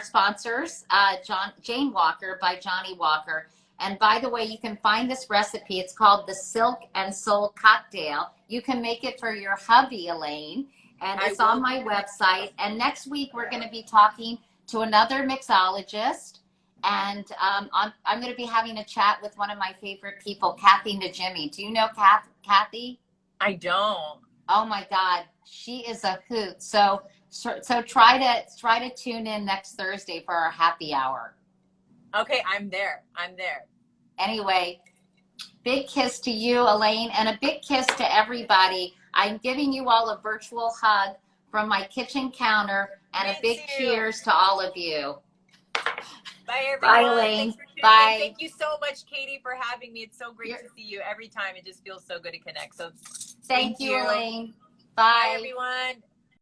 sponsors, Jane Walker by Johnny Walker. And by the way, you can find this recipe. It's called the Silk and Soul Cocktail. You can make it for your hubby, Elaine, and it's on my website. And next week, we're going to be talking to another mixologist. And I'm going to be having a chat with one of my favorite people, Kathy Najimy. Do you know Kathy? I don't. Oh my God, she is a hoot. So try to tune in next Thursday for our happy hour. Okay, I'm there. Anyway, big kiss to you, Elaine, and a big kiss to everybody. I'm giving you all a virtual hug from my kitchen counter, and a big cheers to all of you. Bye, everyone. Bye, Elaine. Bye. Thank you so much, Katie, for having me. It's so great to see you every time. It just feels so good to connect. So thank you, Elaine. Bye, everyone.